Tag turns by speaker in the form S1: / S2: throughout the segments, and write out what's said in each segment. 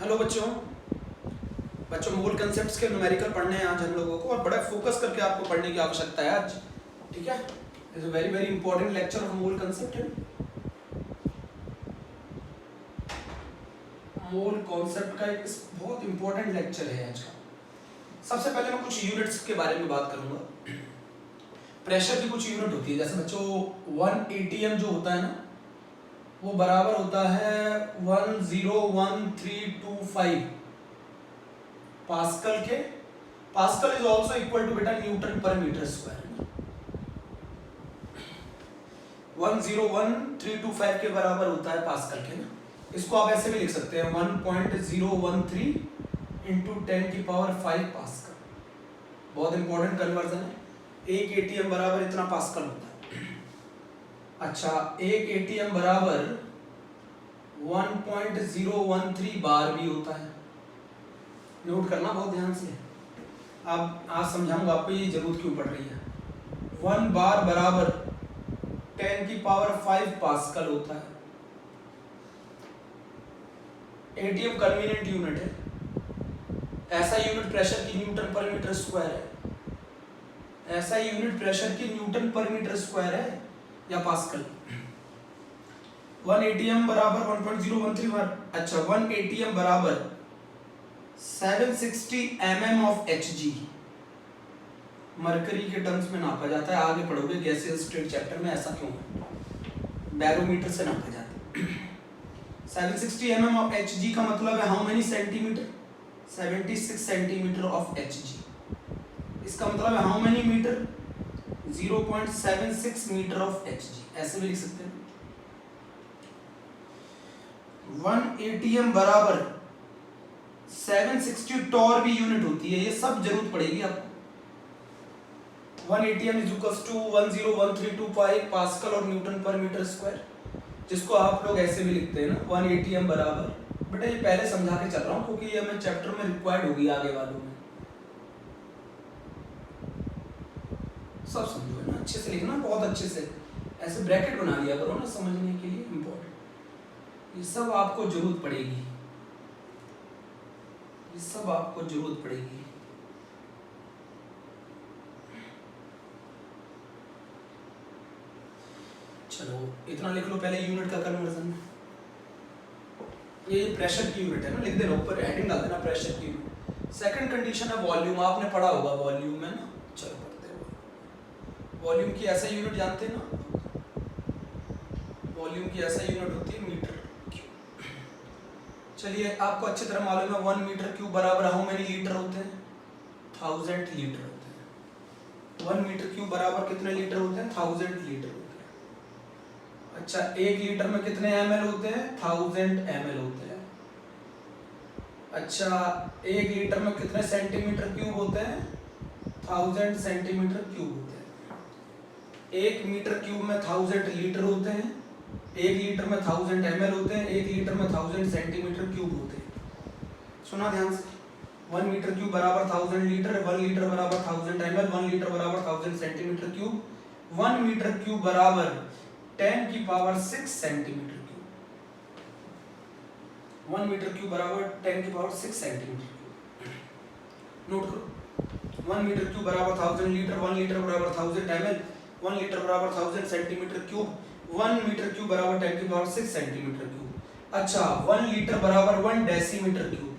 S1: Hello बच्चों मोल concepts के numerical पढ़ने हैं आज हम लोगों को, और बड़ा फोकस करके आपको पढ़ने की आवश्यकता है आज। ठीक है, is a very very important lecture of mole concept है। मोल कॉन्सेप्ट का एक बहुत इंपॉर्टेंट लेक्चर है आज का। सबसे पहले मैं कुछ यूनिट्स के बारे में बात करूंगा। प्रेशर की कुछ यूनिट होती है, जैसे बच्चों 1 ATM जो होता है ना, वो बराबर होता है 101325 पास्कल के। Pascal is also equal to बेटा न्यूटन पर मीटर स्क्वायर। 101325 के बराबर होता है पास्कल के ना। इसको आप ऐसे भी लिख सकते हैं 1.013 इंटू 10⁵ पास्कल। बहुत इंपॉर्टेंट कन्वर्जन है। 1 ATM बराबर इतना पास्कल होता है। अच्छा, 1 ATM बराबर 1.013 बार भी होता है। नोट करना बहुत ध्यान से। अब आज समझाऊंगा आपको ये जरूरत क्यों पड़ रही है। 1 बार बराबर 10⁵ पास्कल होता है। एटीएम कन्वीनियंट यूनिट है। ऐसा यूनिट प्रेशर की न्यूटन पर मीटर स्क्वायर है। ऐसा यूनिट प्रेशर की न्यूटन पर मीटर स्क्वायर है या पास्कल। 1 ATM बराबर 1.013 बार। अच्छा, 1 ATM बराबर 760 mm ऑफ Hg मरकरी के टर्म्स में नापा जाता है। आगे पढ़ोगे गैसियस स्टेट चैप्टर में ऐसा क्यों है, बैरोमीटर से नापा जाता है। 760 mm ऑफ Hg का मतलब है how many centimetre, 76 centimetre of Hg। इसका मतलब है how many metre, 0.76 metre of Hg। ऐसे भी लिख सकते हैं। 1 ATM बराबर 760 टॉर भी यूनिट होती है, ये सब जरूरत पड़ेगी आपको। 1 ATM is equal to 10132 pascal और न्यूटन पर मीटर स्क्वायर, जिसको आप लोग ऐसे भी लिखते हैं ना 1 ATM बराबर। बेटा ये पहले समझा के चल रहा हूँ क्योंकि ये मैं चैप्टर में रिक्वायर्ड होगी आगे वालों में। सब समझो ना, अच्छे से लिखना, बहुत अच्छे से। ऐसे ब्रैकेट बना लिया करो ना समझने के लिए, इंपॉर्टेंट। ये सब आपको जरूरत पड़ेगी, ये सब आपको जरूरत पड़ेगी। चलो इतना लिख लो पहले यूनिट का कन्वर्जन। ये प्रेशर की यूनिट है ना, लिख देना ऊपर, हेडिंग डाल देना प्रेशर की यूनिट। सेकंड कंडीशन है वॉल्यूम। आपने पढ़ा होगा वॉल्यूम में ना, चलो पढ़ते हैं। वॉल्यूम की ऐसा यूनिट जानते हैं ना, वॉल्यूम की ऐसा यूनिट होती है मीटर क्यूब। चलिए आपको अच्छी तरह मालूम है 1 मीटर क्यूब बराबर हाउ मेनी लीटर होते हैं, 1000 लीटर होते हैं। 1 मीटर क्यूब बराबर कितने लीटर होते हैं, 1000 लीटर होते हैं। अच्छा, 1 लीटर में कितने ml होते हैं, 1000 ml होते हैं। अच्छा, 1 लीटर में कितने सेंटीमीटर क्यूब होते हैं, 1000 सेंटीमीटर क्यूब होते हैं। 1 मीटर क्यूब में 1000 लीटर होते हैं। 1 लीटर में 1000 ml होते हैं। 1 लीटर में 1000 सेंटीमीटर क्यूब होते हैं। सुना ध्यान से। 1 मीटर क्यूब बराबर 1000 लीटर, 1 लीटर बराबर 1000 ml, 1 लीटर बराबर 1000 सेंटीमीटर क्यूब। 1 मीटर क्यूब बराबर 10⁶ सेंटीमीटर क्यूब। 1 मीटर क्यूब बराबर 10⁶ सेंटीमीटर क्यूब। नोट करो, 1 मीटर क्यूब बराबर 1000 लीटर, 1 लीटर बराबर 1000 ml, 1 लीटर बराबर 1000 सेंटीमीटर क्यूब। 1 मीटर क्यूब बराबर 10⁶ सेंटीमीटर क्यूब। अच्छा, 1 लीटर बराबर 1 डेसीमीटर क्यूब।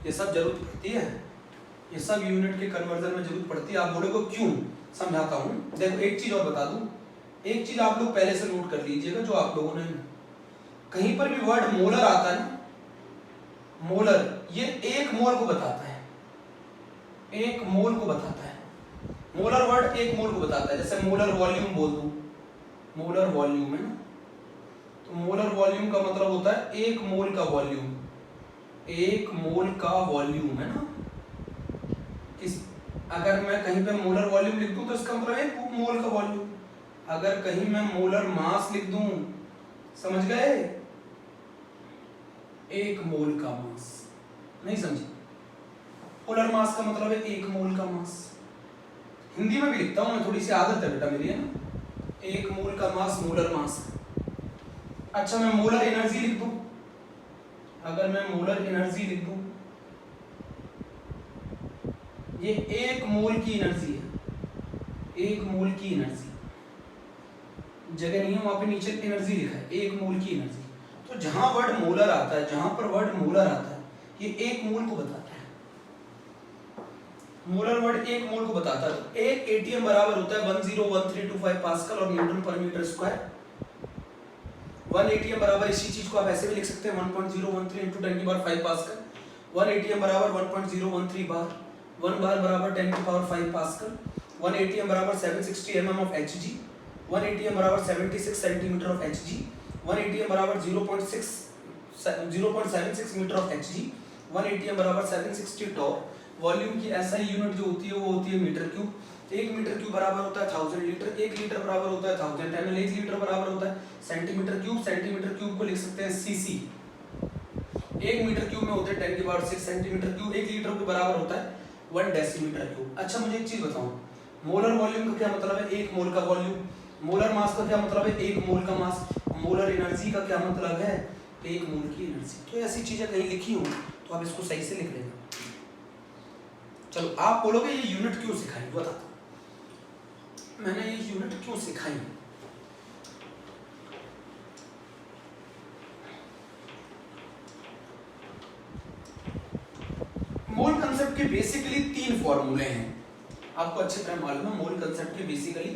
S1: ये सब जरूरत पड़ती है, ये सब यूनिट के कन्वर्जन में जरूरत पड़ती है। आप बोलोगे क्यों, समझाता हूं। देखो एक चीज और बता दूं, एक चीज आप लोग पहले से नोट कर लीजिएगा, जो आप लोगों ने कहीं पर भी वर्ड मोलर आता है ना, मोलर, ये 1 मोल को बताता है। 1 मोल को बताता है। मोलर वर्ड 1 मोल को बताता है। जैसे मोलर वॉल्यूम बोल दूं, मोलर वॉल्यूम है ना, तो मोलर वॉल्यूम का मतलब होता है 1 मोल का वॉल्यूम। 1 मोल का वॉल्यूम है ना। अगर मैं कहीं पे मोलर वॉल्यूम लिख दूं तो इसका मतलब 1 मोल का वॉल्यूम। अगर कहीं मैं मोलर मास लिख दूं, समझ गए, 1 मोल का मास। नहीं समझे, मोलर मास का मतलब है 1 मोल का मास। हिंदी में भी लिखता हूं मैं, थोड़ी सी आदत है बेटा मेरी, है ना। 1 मोल का मास मोलर मास। अच्छा, मैं मोलर एनर्जी लिख दूं, अगर मैं मोलर एनर्जी लिख दूं, ये 1 मोल की एनर्जी है, 1 मोल की एनर्जी, जगह नहीं है वहां पे नीचे एनर्जी लिखा है, 1 मोल की एनर्जी। तो जहां वर्ड मोलर आता है, जहां पर वर्ड मोलर आता है, ये 1 मोल को बताता है। मोलर वर्ड 1 मोल को बताता है। 1 एटीएम बराबर होता है 101325 पास्कल और newton per metre square. 1 ATM बराबर, इसी चीज को आप ऐसे भी लिख सकते हैं 1.013 into 10 की पावर 5 पास्कल। 1 एटीएम बराबर 1.013 बार, 1 बार बराबर 10 की पावर 5 पास्कल। 1 एटीएम बराबर 760 mm ऑफ Hg। 1 एटीएम बराबर 76 सेंटीमीटर ऑफ Hg। 1 एटीएम बराबर 0.76 मीटर ऑफ Hg। 1 एटीएम बराबर 760 टॉर्क। वॉल्यूम की एसआई यूनिट जो होती है वो होती है मीटर क्यूब। 1 मीटर क्यूब बराबर होता है 1000 लीटर। 1 लीटर बराबर होता है 1000 ml। 1 लीटर बराबर होता है सेंटीमीटर क्यूब। सेंटीमीटर क्यूब को लिख सकते हैं सीसी। 1 मीटर क्यूब में होते हैं 10 की पावर 6 सेंटीमीटर क्यूब। 1 लीटर के बराबर होता है 1 डेसीमीटर क्यूब। अच्छा, मुझे एक चीज बताओ, मोलर वॉल्यूम का क्या मतलब है? 1 मोल का वॉल्यूम। मोलर मास का क्या मतलब है? 1 मोल का मास। मोलर एनर्जी का क्या मतलब है? 1 मोल की एनर्जी। तो ऐसी चीजें कहीं लिखी हो तो आप इसको सही से लिख लेना। चलो, आप बोलोगे ये यूनिट क्यों सिखाई, बताता हूं मैंने ये यूनिट क्यों सिखाई। मोल कंसेप्ट के बेसिकली 3 फॉर्मूले हैं। आपको अच्छी तरह मालूम है मोल कंसेप्ट के बेसिकली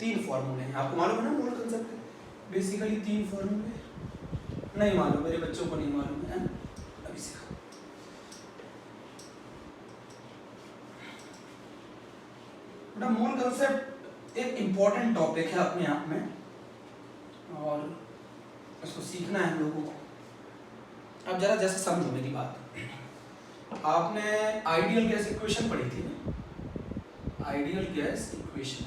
S1: 3 फॉर्मूले हैं। आपको मालूम है ना मोल कंसेप्ट के बेसिकली 3 फॉर्मूले? नहीं मालूम, मेरे बच्चों को नहीं मालूम है, अभी सिखा। मोल कंसेप्ट एक इंपॉर्टेंट टॉपिक है अपने आप में और इसको सीखना है हम लोगों को। अब जरा जैसे समझो मेरी बात। आपने आइडियल गैस इक्वेशन पढ़ी थी ना? Ideal gas equation,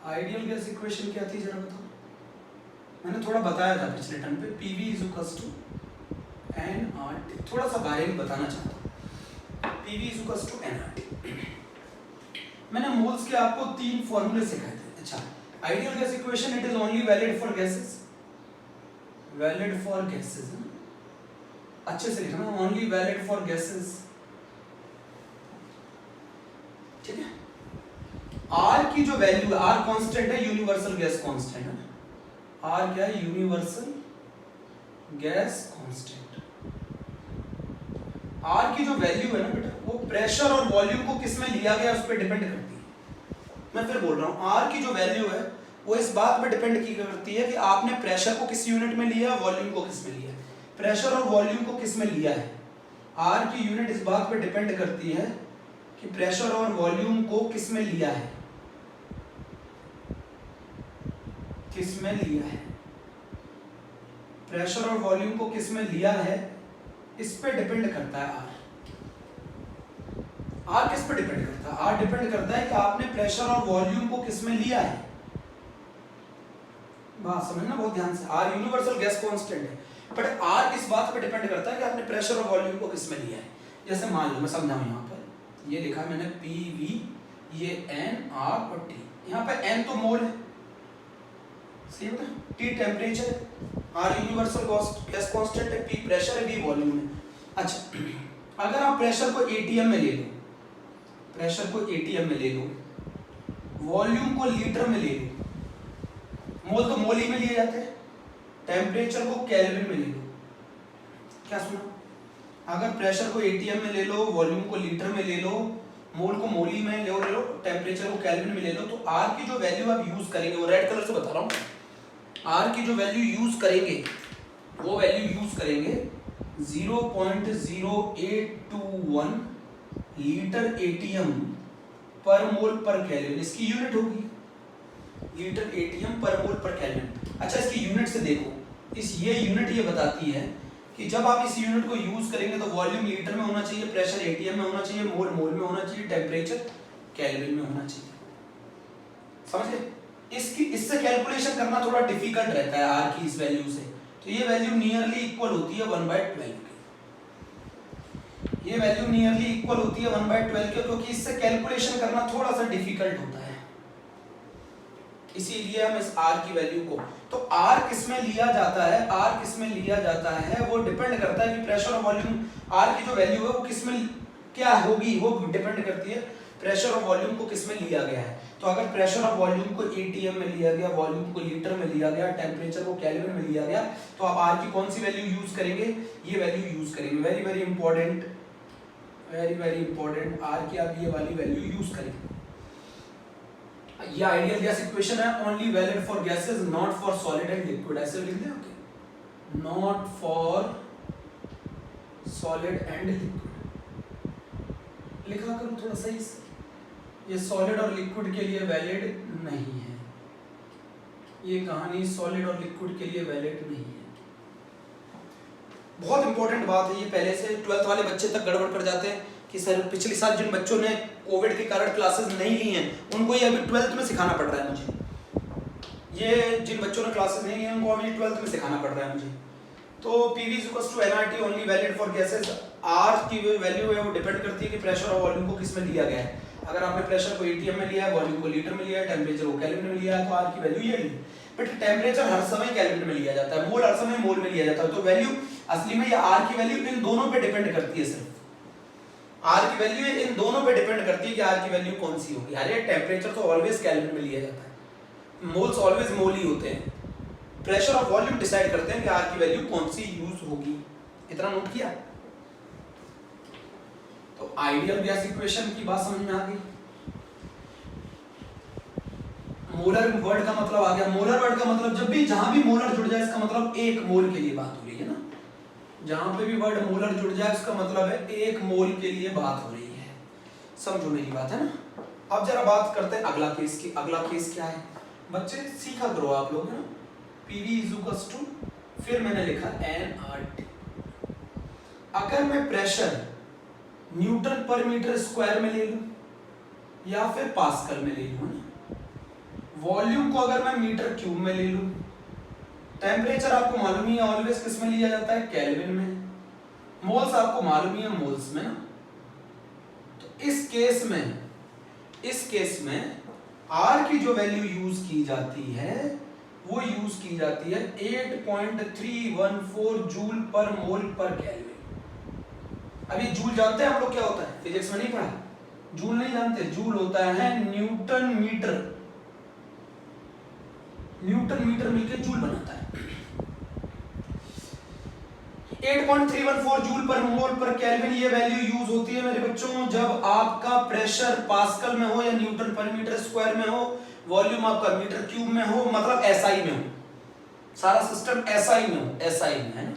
S1: ideal gas equation क्या थी जरा बताओ। मैंने थोड़ा बताया था पिछले टर्म पे, PV = nRT। थोड़ा सा बारे में बताना चाहता हूँ। PV = nRT। मैंने मोल्स के आपको 3 फॉर्मूले सिखाए थे। अच्छा, ideal gas equation, it is only valid for gases. Valid for gases, अच्छे से लिखना, ओनली वैलिड फॉर गैसेस। ठीक है। आर की जो वैल्यू है, आर कांस्टेंट है, यूनिवर्सल गैस कांस्टेंट है। आर क्या है? Universal gas constant. आर की जो वैल्यू है ना बेटा, वो प्रेशर और वॉल्यूम को किस में लिया गया उस पर डिपेंड करती है। मैं फिर बोल रहा हूं, आर की जो वैल्यू है वो इस बात पे डिपेंड की करती है कि आपने प्रेशर को किस यूनिट में लिया, वॉल्यूम को किस में लिया है। प्रेशर और वॉल्यूम को किस में लिया है। आर की यूनिट इस बात पे डिपेंड करती है कि प्रेशर और वॉल्यूम को किस में लिया है, किस में लिया है। प्रेशर और वॉल्यूम को किस में लिया है, इस पे डिपेंड करता है आर। आर किस पे डिपेंड करता है? आर डिपेंड करता है कि आपने प्रेशर और वॉल्यूम को किस में लिया है। बात समझना बहुत ध्यान से। आर यूनिवर्सल गैस कांस्टेंट है, बट आर इस बात पे डिपेंड करता है कि आपने प्रेशर और वॉल्यूम को किस में लिया है। जैसे मान लो, मैं समझाऊं, यहाँ पर ये लिखा है मैंने PV, ये N, R और T। यहाँ पे N तो मोल है, सही है, T टेम्परेचर है, R यूनिवर्सल गैस कांस्टेंट है, P प्रेशर है, V वॉल्यूम है। अच्छा, अगर आप प्रेशर को ATM में ले लो, प्रेशर को ATM में ले लो, वॉल्यूम को लीटर में ले लो, मोल तो मोल ही में लिए जाते हैं, टेम्परेचर को केल्विन में ले लो। क्या सुना? अगर प्रेशर को ATM में ले लो, वॉल्यूम को लीटर में ले लो, मोल को मोली में ले लो, टेम्परेचर को केल्विन में ले लो, तो R की जो वैल्यू आप यूज करेंगे, वो रेड कलर से बता रहा हूँ, R की जो वैल्यू यूज करेंगे, वो वैल्यू यूज करेंगे 0.0821 लीटर ATM पर मोल पर केल्विन। इसकी यूनिट होगी लीटर ATM पर मोल पर केल्विन। अच्छा, इसकी यूनिट से देखो, ये यूनिट ये बताती है कि जब आप इस यूनिट को यूज करेंगे तो वॉल्यूम लीटर में होना चाहिए, प्रेशर ATM में होना चाहिए, मोल मोल में होना चाहिए, टेम्परेचर केल्विन में होना चाहिए। समझ गए? इससे कैलकुलेशन करना थोड़ा डिफिकल्ट रहता है आर की इस वैल्यू से। तो ये वैल्यू नियरली इक्वल होती है 1/12 की। ये वैल्यू नियरली इक्वल होती है 1/12 के, क्योंकि इससे कैलकुलेशन करना थोड़ा सा डिफिकल्ट होता है। इसीलिए हम इस R की वैल्यू को, तो R किस में लिया जाता है, R किस में लिया जाता है वो डिपेंड करता है कि प्रेशर और वॉल्यूम, R की जो वैल्यू है वो किस में क्या होगी, वो डिपेंड करती है प्रेशर और वॉल्यूम को किस में लिया गया है। तो अगर प्रेशर और वॉल्यूम को एटीएम में लिया गया, वॉल्यूम को लीटर में लिया गया, टेम्परेचर को केल्विन में लिया गया, तो आप R की कौन सी वैल्यू यूज करेंगे, ये वैल्यू यूज करेंगे। Very very important, very very important, R की आप ये वाली वैल्यू यूज करेंगे। ये आइडियल गैस इक्वेशन है, only valid for gases not for solid and liquid, ऐसे लिख दें, okay, not for solid and liquid, लिखा करो थोड़ा सही से, ये सॉलिड और लिक्विड के लिए वैलिड नहीं है, ये कहानी सॉलिड और लिक्विड के लिए वैलिड नहीं है। बहुत इंपॉर्टेंट बात है ये, पहले से 12th वाले बच्चे तक गड़बड़ कर जाते हैं कि सर पिछले साल जिन बच्चों ने कोविड के कारण क्लासेस नहीं ली हैं उनको ये अभी 12th में सिखाना पड़ रहा है मुझे, ये जिन बच्चों ने क्लासेस नहीं ली हैं उनको अभी 12th में सिखाना पड़ रहा है मुझे। तो PV = nRT only valid for gases, R की वैल्यू है वो डिपेंड करती है कि प्रेशर और वॉल्यूम को किस में लिया गया है। अगर आपने प्रेशर को एटीएम में लिया है, वॉल्यूम को लीटर में लिया है, टेम्परेचर को केल्विन में लिया है, तो R की वैल्यू ये ली। बट टेम्परेचर हर समय केल्विन में लिया जाता है, मोल हर समय मोल में लिया जाता है, तो वैल्यू असली में ये R की वैल्यू इन दोनों पे डिपेंड करती है, सिर्फ R की वैल्यू इन दोनों पे डिपेंड करती है कि R की वैल्यू कौन सी होगी। अरे टेम्परेचर तो ऑलवेज केल्विन में लिया जाता है, मोल्स ऑलवेज मोल ही होते हैं, प्रेशर और वॉल्यूम डिसाइड करते हैं कि R की वैल्यू कौन सी यूज होगी। इतना नोट किया? तो आइडियल गैस इक्वेशन की बात समझ में आ गई। मोलर वर्ड का मतलब आ गया, मोलर वर्ड का मतलब जब भी जहां भी मोलर जुड़ जाए इसका मतलब एक मोल के लिए बात हो रही है ना, जहां पे भी वर्ड मोलर जुड़ जाए उसका मतलब है एक मोल के लिए बात हो रही है, समझो मेरी बात है ना। अब जरा बात करते हैं अगला केस की। अगला केस क्या है बच्चे, सीखा करो आप लोग है ना, PV = फिर मैंने लिखा nRT। अगर मैं pressure Newton per metre square में ले लूं या फिर पास्कल में ले लूं, वॉल्यूम को अगर मैं मीटर क्यूब में ले लूं, टेम्परेचर आपको मालूम ही है ऑलवेज किस में लिया जाता है, केल्विन में, मोल्स आपको मालूम ही है मोल्स में ना। तो इस केस में R की जो वैल्यू यूज की जाती है वो यूज की जाती है 8.314 जूल पर मोल पर केल्विन। अभी जूल जानते हैं आप लोग क्या होता है, फिजिक्स में नहीं पढ़ा, जूल नहीं जानते, जूल होता है न्यूटन मीटर, न्यूटन मीटर मिलकर जूल बनाता है। 8.314 जूल पर मोल पर केल्विन ये वैल्यू यूज होती है मेरे बच्चों जब आपका प्रेशर पास्कल में हो या न्यूटन पर मीटर स्क्वायर में हो, वॉल्यूम आपका मीटर क्यूब में हो, मतलब SI में हो, सारा सिस्टम SI में हो, SI में है ना।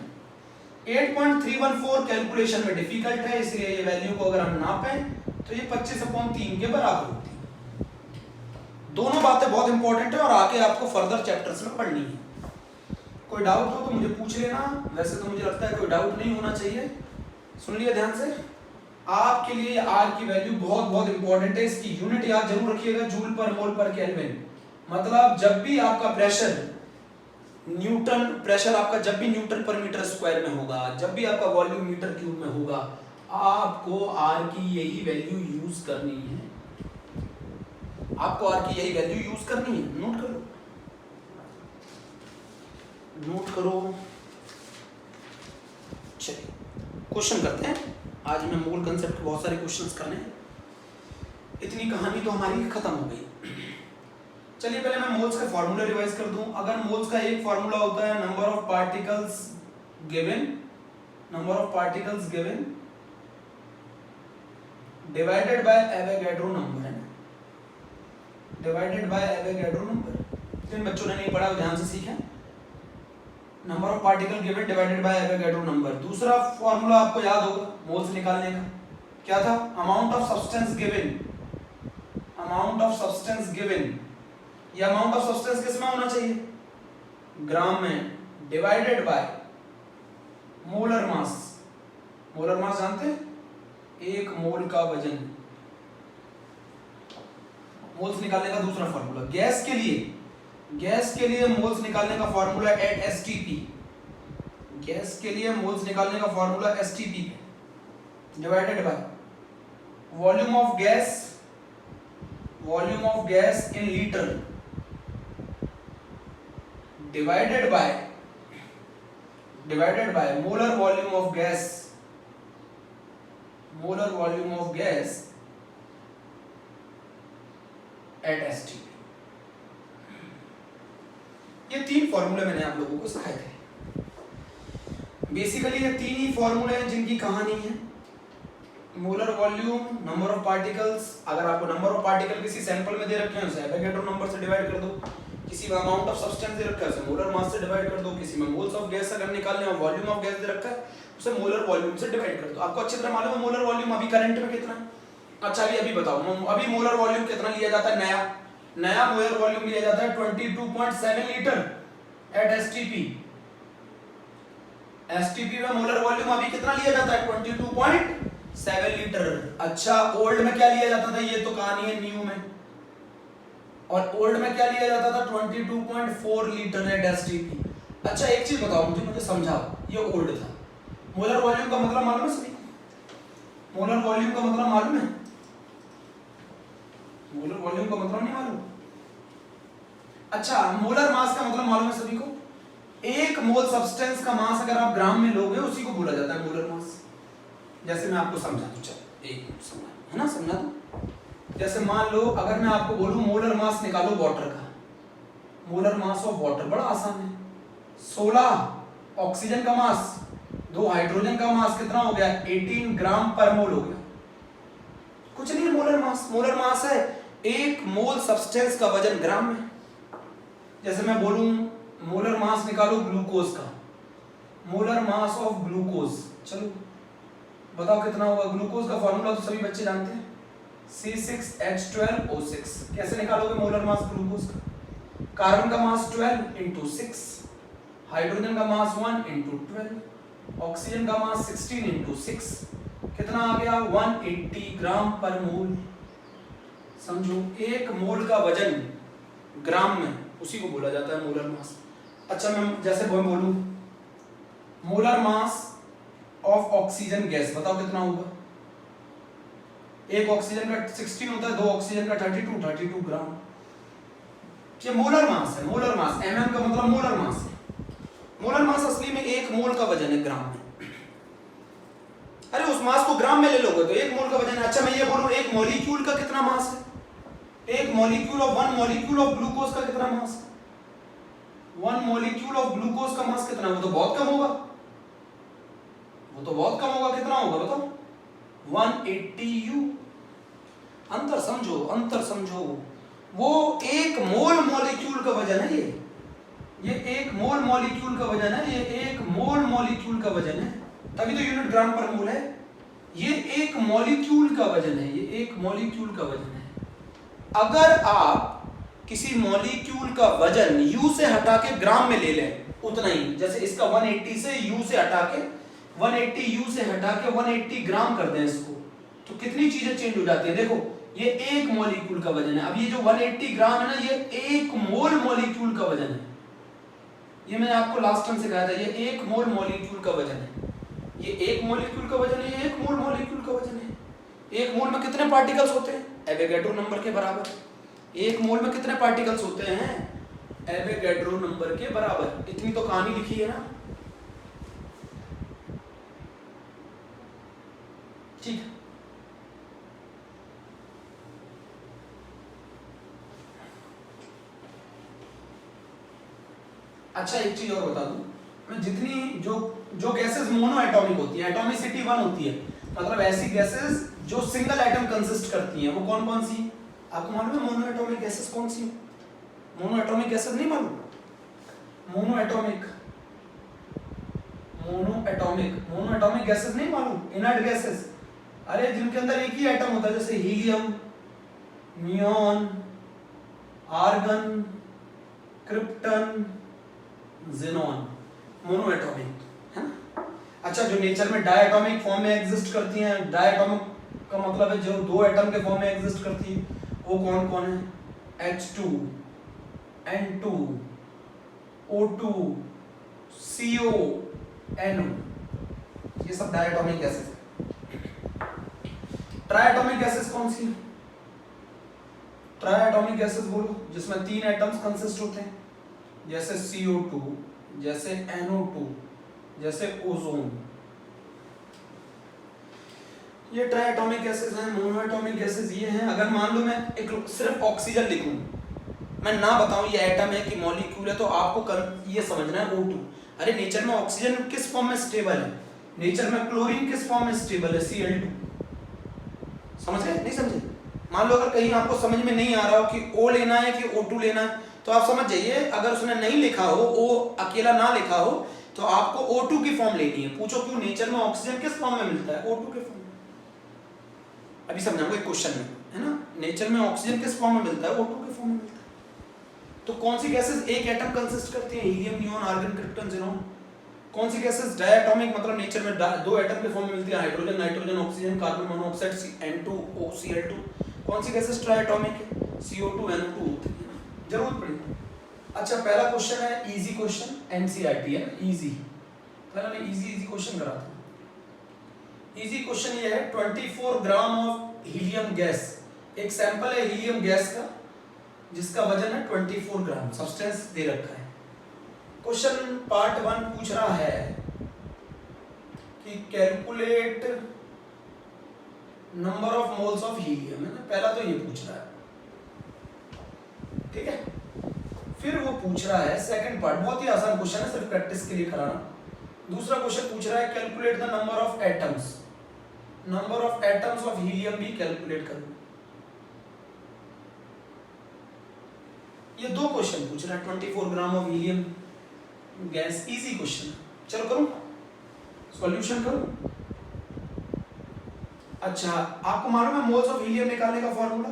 S1: 8.314 कैलकुलेशन में डिफिकल्ट है, इसलिए ये वैल्यू को अगर हम नापें तो ये 25/3 के बराबर होती है। दोनों बातें बहुत इंपॉर्टेंट है और आगे आपको फर्दर चैप्टर्स में पढ़नी है। कोई डाउट हो तो मुझे पूछ लेना, वैसे तो मुझे लगता है कोई डाउट नहीं होना चाहिए। सुन लिया ध्यान से, आपके लिए R की वैल्यू बहुत बहुत इंपॉर्टेंट है, इसकी यूनिट याद जरूर रखिएगा, जूल पर मोल पर केल्विन। मतलब जब भी आपका प्रेशर न्यूटन, प्रेशर आपका जब भी न्यूटन पर मीटर स्क्वायर में होगा, जब भी आपका वॉल्यूम मीटर क्यूब में होगा, आपको R की यही वैल्यू यूज करनी है, आपको R की यही वैल्यू यूज करनी है। नोट करो, नोट करो। चलिए क्वेश्चन करते हैं, आज मैं मूल कंसेप्ट बहुत सारे क्वेश्चंस करने हैं, इतनी कहानी तो हमारी खत्म हो गई। चलिए पहले मैं मोल्स का फार्मूला रिवाइज कर दूं। अगर मोल्स का एक फार्मूला होता है number of particles given, number of particles given divided by Avogadro number है, डिवाइडेड बाय एवोगैड्रो नंबर। जिन बच्चों ने नहीं पढ़ा वो ध्यान से सीखें, number of particle given divided by Avogadro number. दूसरा फार्मूला आपको याद होगा मोल्स निकालने का, क्या था, amount of substance given, amount of substance given, ये अमाउंट ऑफ सब्सटेंस किस में होना चाहिए, ग्राम में, divided by molar mass. Molar mass जानते हैं, एक मोल का वजन। मोल्स निकालने का दूसरा फार्मूला, गैस के लिए मोल्स निकालने का फार्मूला एट STP, गैस के लिए मोल्स निकालने का formula STP divided by volume of gas in litre, divided by molar volume of gas at STP. ये 3 फॉर्मूले मैंने आप लोगों को सिखाए थे। बेसिकली ये 3 ही फॉर्मूले हैं जिनकी कहानी है molar volume, number of particles. अगर आपको नंबर ऑफ पार्टिकल किसी सैंपल में दे रखे हैं उसे एवोगैड्रो नंबर से डिवाइड कर दो, किसी में अमाउंट ऑफ सब्सटेंस दे रखा है उसे मोलर मास से डिवाइड कर दो, किसी में मोल्स ऑफ गैस अगर निकालने और वॉल्यूम ऑफ गैस दे रखा है उसे मोलर वॉल्यूम से डिवाइड कर दो। आपको अच्छी तरह मालूम है मोलर वॉल्यूम अभी करंट में कितना है? अच्छा अभी बताओ, अभी मोलर वॉल्यूम कितना लिया जाता है? नया मोलर वॉल्यूम लिया जाता है 22.7 लीटर एट एसटीपी। एसटीपी में मोलर वॉल्यूम अभी कितना लिया जाता है? 22.7 लीटर। अच्छा ओल्ड में क्या लिया जाता था? ये तो कहानी है न्यू में। और ओल्ड में क्या लिया जाता था? 22.4 लीटर एट एसटीपी। अच्छा एक चीज बताओ मुझे समझाओ, ये ओल्ड था। मोलर वॉल्यूम का मतलब मालूम है सभी? मोलर वॉल्यूम का मतलब मालूम है? मोलर वॉल्यूम का मतलब नहीं मालूम? अच्छा मोलर मास का मतलब मालूम है सभी को? एक मोल सब्सटेंस का मास अगर आप ग्राम में लोगे उसी को बोला जाता है मोलर मास। जैसे मैं आपको समझा दूं, चलो एक मिनट समझा है ना, समझा दूं। जैसे मान लो अगर मैं आपको बोलूं मोलर मास निकालो वाटर का, मोलर मास ऑफ वाटर बड़ा आसान है। 16 ऑक्सीजन का मास, 2 हाइड्रोजन का मास कितना हो गया? 18 ग्राम पर मोल हो गया। कुछ नहीं है मोलर मास। मोलर मास है एक मोल सब्सटेंस का वजन ग्राम में। जैसे मैं बोलूं मोलर मास निकालो ग्लूकोज का, मोलर मास ऑफ ग्लूकोज, चलो बताओ कितना होगा? ग्लूकोज का फॉर्मूला तो सभी बच्चे जानते हैं, C6H12O6। कैसे निकालोगे मोलर मास ग्लूकोज का? कार्बन का मास 12 × 6, हाइड्रोजन का मास 1 × 12, ऑक्सीजन का मास 16 × 6, कितना आ गया? 180 ग्राम पर मोल। समझो एक मोल का वजन ग्राम में, उसी को बोला जाता है मोलर मास। अच्छा मैं जैसे बोलूं molar mass of oxygen gas, बताओ कितना होगा? एक ऑक्सीजन का 16 होता है, 2 ऑक्सीजन का 32 ग्राम। ये मोलर मास है। मोलर मास mm का मतलब मोलर मास है। मोलर मास असली में एक मोल का वजन है ग्राम में। अरे उस मास को ग्राम में ले लोगे तो एक मोल का वजन है। अच्छा मैं ये बोलूं एक मॉलिक्यूल का कितना मास है? एक molecule of 1 molecule of glucose का कितना मास है? 1 मॉलिक्यूल ऑफ ग्लूकोज का मास कितना है? वो तो बहुत कम होगा, वो तो बहुत कम होगा। कितना होगा बताओ? 180 U। अंतर समझो, अंतर समझो। वो एक मोल मॉलिक्यूल का वजन है। ये एक मोल मॉलिक्यूल का वजन है, ये एक मोल मॉलिक्यूल का वजन है, तभी तो यूनिट ग्राम पर मोल है। ये एक मॉलिक्यूल का वजन है, ये एक मॉलिक्यूल का वजन है। अगर आप किसी मॉलिक्यूल का वजन U से हटा के ग्राम में ले लें, उतना ही, जैसे इसका 180 से U से हटा के 180 U से हटा के 180 ग्राम कर दें इसको, तो कितनी चीजें चेंज हो जाती है। देखो ये एक मॉलिक्यूल का वजन है। अब ये जो 180 ग्राम है ना, ये एक मोल मॉलिक्यूल का वजन है। ये मैंने आपको लास्ट टाइम सिखाया था, ये एक मोल मॉलिक्यूल का वजन है। ये एक मॉलिक्यूल का वजन है, ये एक मोल मॉलिक्यूल का वजन है। एक मोल में कितने पार्टिकल्स होते हैं? एवोगैड्रो नंबर के बराबर। एक मोल में कितने पार्टिकल्स होते हैं? एवोगैड्रो नंबर के बराबर। इतनी तो कहानी लिखी है ना, ठीक है। अच्छा एक चीज और बता दूं, मैं जितनी जो गैसेस मोनो एटॉमिक होती है, एटॉमिसिटी 1 होती है, मतलब ऐसी गैसेस जो सिंगल एटम कंसिस्ट करती हैं, वो कौन कौन सी? आपको मालूम है मोनो एटॉमिक गैसेस कौन सी? मोनो एटॉमिक गैसेस नहीं मालूम? मोनो एटॉमिक गैसेस नहीं मालूम? इनर्ट गैसेस, अरे जिनके अंदर एक ही एटम होता है, जैसे helium, neon, argon, krypton, xenon, mono atomic है ना। अच्छा जो नेचर में डायटॉमिक फॉर्म में एग्जिस्ट करती हैं, डायटॉमिक का मतलब है जो 2 एटम के फॉर्म में एग्जिस्ट करती है, वो कौन कौन है? H2, N2, O2, CO, NO, ये सब डायटॉमिक गैसेस है। ट्राइएटॉमिक गैसेस कौन सी? ट्राइएटॉमिक गैसेस बोलो जिसमें 3 एटम्स कंसिस्ट होते हैं, जैसे CO2, जैसे NO2, जैसे ओजोन, ये ट्राइएटॉमिक गैसेस हैं। मोनोएटॉमिक गैसेस ये हैं। अगर मान लो मैं एक सिर्फ ऑक्सीजन लिखूं, मैं ना बताऊं ये एटम है कि मॉलिक्यूल है, तो आपको ये समझना है O2। अरे नेचर में ऑक्सीजन किस फॉर्म में स्टेबल है? नेचर में क्लोरीन किस फॉर्म में स्टेबल है? Cl2। समझ गए? नहीं समझे? मान लो अगर कहीं आपको समझ में नहीं आ रहा हो कि O लेना है कि O2 लेना है, तो आप समझ जाइए, अगर उसने नहीं लिखा हो, O अकेला ना लिखा हो, तो आपको O2 की फॉर्म लेनी है। पूछो क्यों? नेचर में ऑक्सीजन किस फॉर्म में मिलता है? O2 के फॉर्म में। अभी समझाऊंगा एक क्वेश्चन में, है ना? नेचर में ऑक्सीजन किस फॉर्म में मिलता है? O2 के फॉर्म में मिलता है। तो कौन सी गैसेस एक एटम कंसिस्ट करती हैं? Helium, neon, argon, krypton, xenon. कौन सी गैसेस डायटोमिक, मतलब नेचर में दो एटम के फॉर्म में मिलती है? Hydrogen, nitrogen, oxygen, carbon monoxide, N2O, Cl2। कौन सी गैसेस ट्राइएटॉमिक है? CO2, NO2 होती है। जरूरत पड़ेगी। अच्छा, पहला क्वेश्चन है इजी क्वेश्चन, NCERT है, इजी। पहला मैं इजी क्वेश्चन कराता हूं। इजी क्वेश्चन ये है, 24 ग्राम ऑफ हीलियम गैस। एक सैंपल है हीलियम गैस का जिसका वजन है 24 ग्राम। सब्सटेंस दे रखा है। क्वेश्चन पार्ट 1 पूछ रहा है कि calculate number of moles of helium, है ना? पहला तो ये पूछ रहा है, ठीक है। फिर वो पूछ रहा है सेकंड पार्ट, बहुत ही आसान क्वेश्चन है, सिर्फ प्रैक्टिस के लिए कराना। दूसरा क्वेश्चन पूछ रहा है calculate the number of atoms. Number of atoms of helium भी कैलकुलेट करो। ये दो क्वेश्चन पूछ रहा है, 24 ग्राम of helium gas. Easy question, चलो करूं सॉल्यूशन करूं। अच्छा, आपको मालूम है मोल्स ऑफ हीलियम निकालने का formula?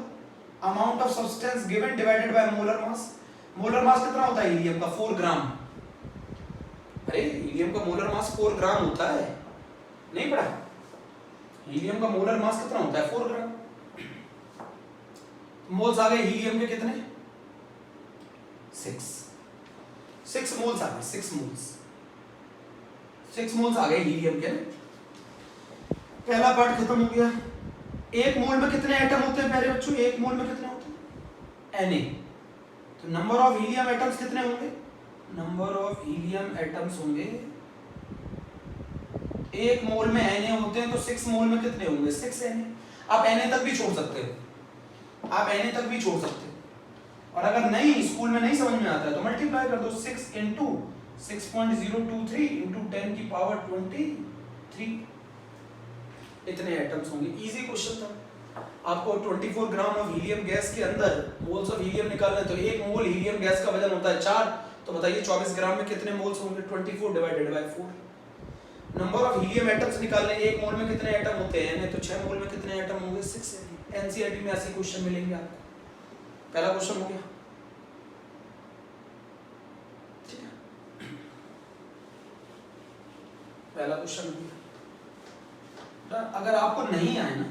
S1: Amount of substance given divided by molar mass. Molar mass कितना होता है हीलियम का? 4 ग्राम। अरे हीलियम का मोलर मास 4 ग्राम होता है, नहीं पढ़ा? हीलियम का मोलर मास कितना होता है? 4 ग्राम। मोल्स आ गए हीलियम के कितने? 6 मोल्स आ गए। 6 मोल्स आ गए हीलियम के। पहला पार्ट खत्म हो गया। एक मोल में कितने एटम होते हैं प्यारे बच्चों? एक मोल में कितने होते हैं? Na। तो नंबर ऑफ हीलियम एटम्स कितने होंगे? नंबर ऑफ हीलियम एटम्स होंगे, एक मोल में Na होते हैं, तो 6 मोल में कितने होंगे? 6 Na। आप Na तक भी छोड़ सकते हो, आप Na तक भी छोड़ सकते हो। और अगर नहीं, स्कूल में नहीं समझ में आता है तो मल्टीप्लाई कर दो। 6 इंटू 6.023 इंटू 10 की पावर 23, इतने एटम्स होंगे। इजी क्वेश्चन था। आपको 24 ग्राम ऑफ हीलियम गैस के अंदर मोल्स ऑफ हीलियम निकालना है, तो एक मोल हीलियम गैस का वजन होता है 4, तो बताइए 24 ग्राम में कितने मोल्स होंगे? 24 divided by 4। Number of helium atoms निकालने, एक मोल में कितने एटम होते हैं? तो 6 मोल में कितने एटम होंगे? 6। एनसीईआरटी में ऐसे क्वेश्चन मिलेंगे आपको। पहला क्वेश्चन हो गया, ठीक है? पहला क्वेश्चन हो गया। अगर आपको नहीं आए ना,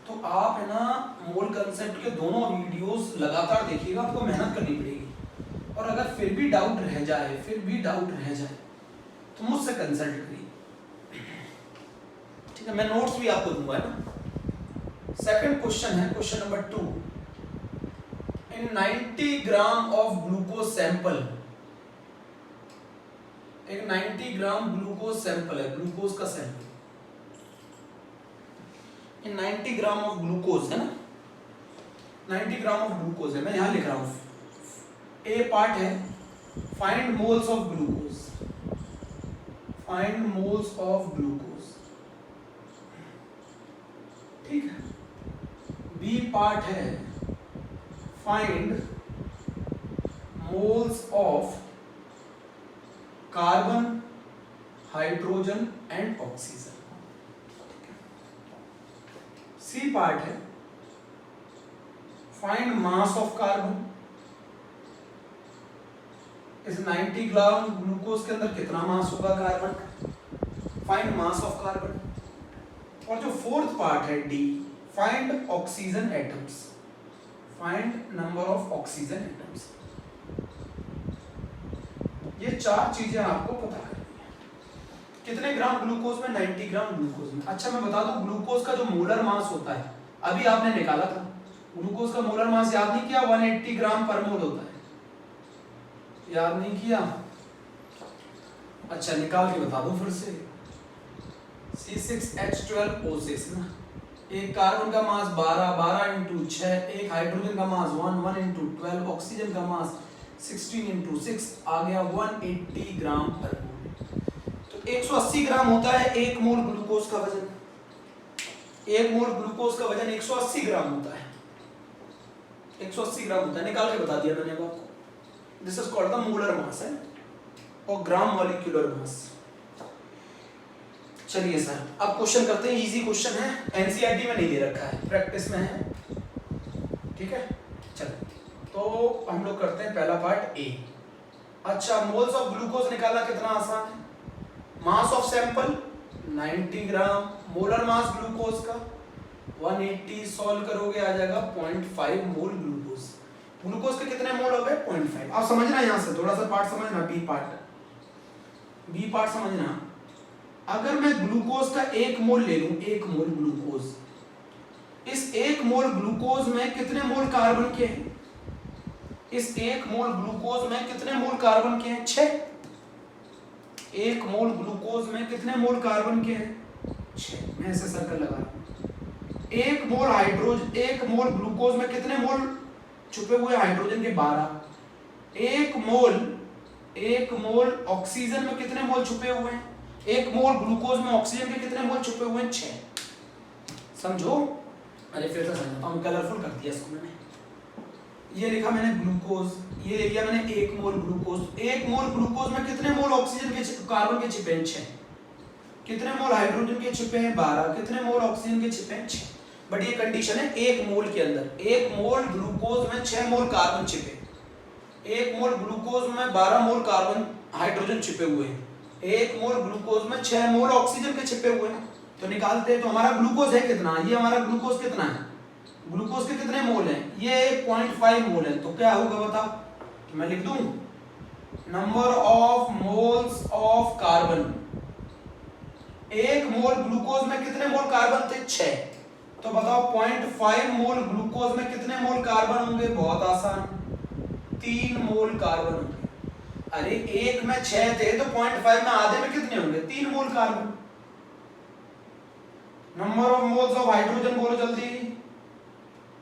S1: तो आप है ना मोल कंसेप्ट के दोनों वीडियोस लगातार देखिएगा, आपको मेहनत करनी पड़ेगी। और अगर फिर भी डाउट रह जाए तो मुझसे कंसल्ट करिए, ठीक है? मैं नोट्स भी आपको दूंगा ना। सेकंड क्वेश्चन है, question number 2। In 90 gram of glucose sample, एक 90 ग्राम ग्लूकोज सैंपल है, ग्लूकोज का सैंपल। 90 ग्राम ऑफ ग्लूकोज है ना, 90 ग्राम ऑफ ग्लूकोज है। मैं यहां लिख रहा हूं, ए पार्ट है find moles of glucose, find moles of glucose, ठीक है। बी पार्ट है find moles of carbon, hydrogen and oxygen. C part है फाइंड मास ऑफ कार्बन। इस 90 ग्राम ग्लूकोज के अंदर कितना मास होगा कार्बन का? Find mass of carbon. और जो फोर्थ पार्ट है D, find oxygen atoms, find number of oxygen atoms. ये 4 चीजें आपको पता है। कितने ग्राम ग्लूकोज में? 90 ग्राम ग्लूकोज में। अच्छा, मैं बता दूं ग्लूकोज का जो मोलर मास होता है, अभी आपने निकाला था, ग्लूकोज का मोलर मास याद नहीं किया? 180 ग्राम पर मोल होता है। याद नहीं किया? अच्छा निकाल के बता दो फिर से। C6H12O6 ना, एक कार्बन का मास 12 इंटू 6, एक हाइड्रोजन का मास 1 इंटू 12, ऑक्सीजन का मास 16 इंटू 6, आ गया 180 ग्राम पर मोल। तो 180 ग्राम होता है एक मोल ग्लूकोज का वजन। एक मोल ग्लूकोज का वजन 180 ग्राम होता है, 180 ग्राम होता है, निकाल के बता दिया मैंने अब आपको। This is called the molar मास है और ग्राम मॉलिक्यूलर मास। चलिए सर अब क्वेश्चन करते हैं, इजी क्वेश्चन है, एनसीईआरटी में नहीं दे रखा है, प्रैक्टिस में है, ठीक है। चलो तो हम लोग करते हैं पहला पार्ट ए। अच्छा मोल्स ऑफ ग्लूकोज निकालना कितना आसान है, mass of sample 90 gram, molar mass glucose का 180, सॉल्व करोगे आ जाएगा 0.5 मोल ग्लूकोज। ग्लूकोज के कितने मोल हो गए 0.5। आप समझना यहां से थोड़ा सा पार्ट समझना, बी पार्ट समझना। अगर मैं ग्लूकोज का 1 मोल ले लूं, 1 मोल ग्लूकोज, इस 1 मोल ग्लूकोज में कितने मोल कार्बन के हैं? इस 1 मोल ग्लूकोज में कितने मोल कार्बन के हैं? 6। 1 मोल ग्लूकोज में कितने मोल कार्बन के हैं? 6। मैं ऐसे सर्कल लगा रहा हूं। 1 मोल हाइड्रोजन, 1 मोल ग्लूकोज में कितने मोल छुपे हुए हाइड्रोजन के? 12। 1 मोल ऑक्सीजन में कितने मोल छुपे हुए हैं? 1 मोल ग्लूकोज में ऑक्सीजन के कितने मोल छुपे हुए हैं? 6। समझो, अरे फिर से समझाता हूं, कलरफुल कर दिया इसको मैंने। ये लिखा मैंने ग्लूकोज, ये ले लिया मैंने 1 मोल ग्लूकोज। 1 मोल ग्लूकोज में कितने मोल ऑक्सीजन के कार्बन के छिपे हैं? 6। कितने मोल हाइड्रोजन के छिपे हैं? 12। कितने मोल ऑक्सीजन के छिपे हैं? 6। बट ये कंडीशन है 1 मोल के अंदर, 1 मोल ग्लूकोज में 6 मोल कार्बन छिपे, 1 मोल ग्लूकोज में 12 मोल कार्बन हाइड्रोजन छिपे हुए हैं, 1 मोल ग्लूकोज में 6 मोल ऑक्सीजन के छिपे हुए हैं। तो निकालते हैं, तो हमारा ग्लूकोज है कितना? ये हमारा ग्लूकोज कितना है? ग्लूकोज के कितने मोल हैं? ये 0.5 मोल है। तो क्या होगा बताओ? तो मैं लिख दूं number of moles of carbon. 1 mole glucose में कितने मोल कार्बन थे? 6। तो बताओ 0.5 मोल ग्लूकोज में कितने मोल कार्बन होंगे? बहुत आसान, 3 मोल कार्बन होंगे। अरे 1 में 6 थे तो 0.5 में आधे में कितने होंगे? 3 mole carbon. Number of moles of hydrogen बोलो जल्दी।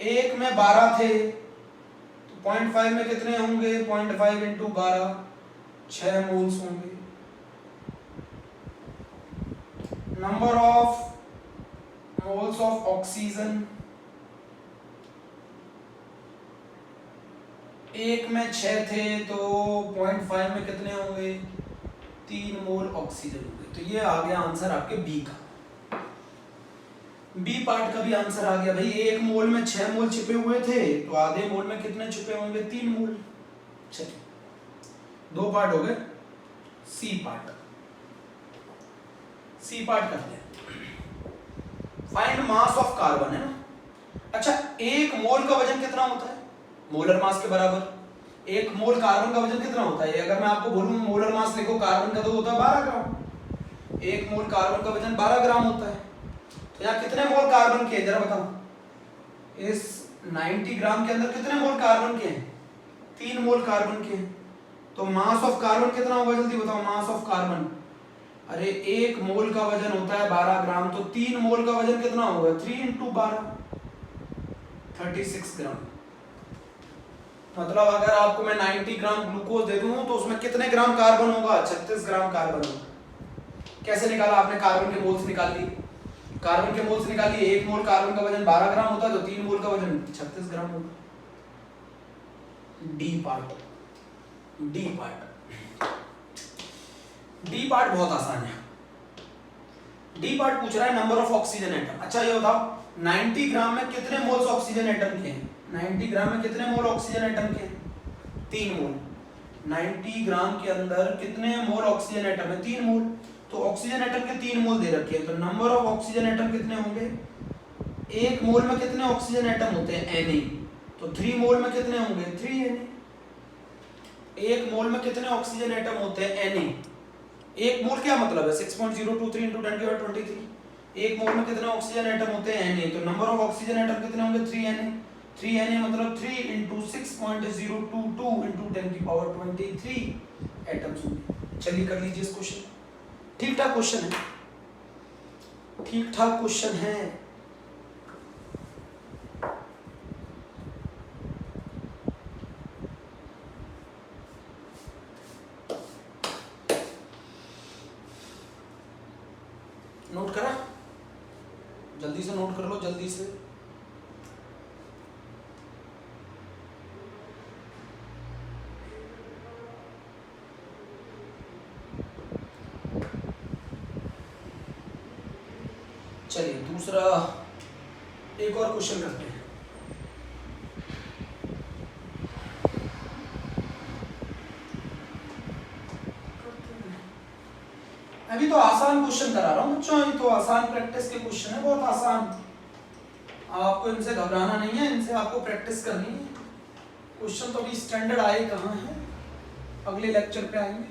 S1: 1 में 12 थे तो 0.5 में कितने होंगे? 0.5 इंटू 12, 6 मोल्स होंगे। Number of moles of oxygen, 1 में 6 थे तो 0.5 में कितने होंगे? 3 मोल ऑक्सीजन होंगे। तो ये आ गया आंसर आपके बी का। बी पार्ट का भी आंसर आ गया भाई। 1 मोल में 6 मोल छिपे हुए थे तो आधे मोल में कितने छिपे होंगे? 3 मोल। चलिए 2 पार्ट हो गए। सी पार्ट करते हैं। फाइंड मास ऑफ कार्बन है ना। अच्छा 1 मोल का वजन कितना होता है? मोलर मास के बराबर। 1 मोल कार्बन का वजन कितना होता है? अगर मैं आपको बोलूं मोलर मास लिखो कार्बन का, तो होता है 12 ग्राम। 1 मोल कार्बन का वजन 12 ग्राम होता है। तो यहाँ कितने मोल कार्बन के हैं जरा बताओ? इस 90 ग्राम के अंदर कितने मोल कार्बन के हैं? 3 मोल कार्बन के हैं। तो मास ऑफ कार्बन कितना होगा जल्दी बताओ? मास ऑफ कार्बन, अरे 1 मोल का वजन होता है 12 ग्राम, तो 3 मोल का वजन कितना होगा? 3 इंटू 12, 36 ग्राम। मतलब अगर आपको मैं 90 ग्राम ग्लूकोज दे दूं तो उसमें कितने ग्राम कार्बन होगा? 36 ग्राम कार्बन होगा। कैसे निकाला आपने? कार्बन के मोल्स निकाल लिए। कार्बन के मोल्स निकालिए। 1 मोल कार्बन का वजन 12 ग्राम होता है तो 3 मोल का वजन 36 ग्राम होगा। डी पार्ट बहुत आसान है। डी पार्ट पूछ रहा है नंबर ऑफ ऑक्सीजन एटम। अच्छा ये बताओ 90 ग्राम में कितने मोल्स ऑक्सीजन एटम के हैं? 90 ग्राम में कितने मोल ऑक्सीजन एटम के हैं? 3 मोल। 90 ग्राम के अंदर कितने मोल ऑक्सीजन एटम है? 3 मोल। तो ऑक्सीजन एटम के 3 मोल दे रखे हैं, तो नंबर ऑफ ऑक्सीजन एटम कितने होंगे? 1 मोल में कितने ऑक्सीजन एटम होते हैं? Na। तो 3 मोल में कितने होंगे? 3 Na। 1 मोल में कितने ऑक्सीजन एटम होते हैं? Na। 1 मोल क्या मतलब है? 6.023 into 10⁻23। 1 मोल में कितने ऑक्सीजन एटम होते हैं? Na। तो नंबर ऑफ ऑक्सीजन एटम कितने होंगे? 3 Na। 3Na मतलब 3 इंटू 6.022 इंटू 10⁻23 एटम्स होंगे। चलिए कर लीजिए इस क्वेश्चन। ठीक ठाक क्वेश्चन है, ठीक ठाक क्वेश्चन है। नोट करा, जल्दी से नोट कर लो, जल्दी से। चलिए दूसरा एक और क्वेश्चन करते हैं। अभी तो आसान क्वेश्चन करा रहा हूँ बच्चों, अभी तो आसान प्रैक्टिस के क्वेश्चन है, बहुत आसान। आपको इनसे घबराना नहीं है, इनसे आपको प्रैक्टिस करनी है। क्वेश्चन तो अभी स्टैंडर्ड आए कहाँ है, अगले लेक्चर पे आएंगे,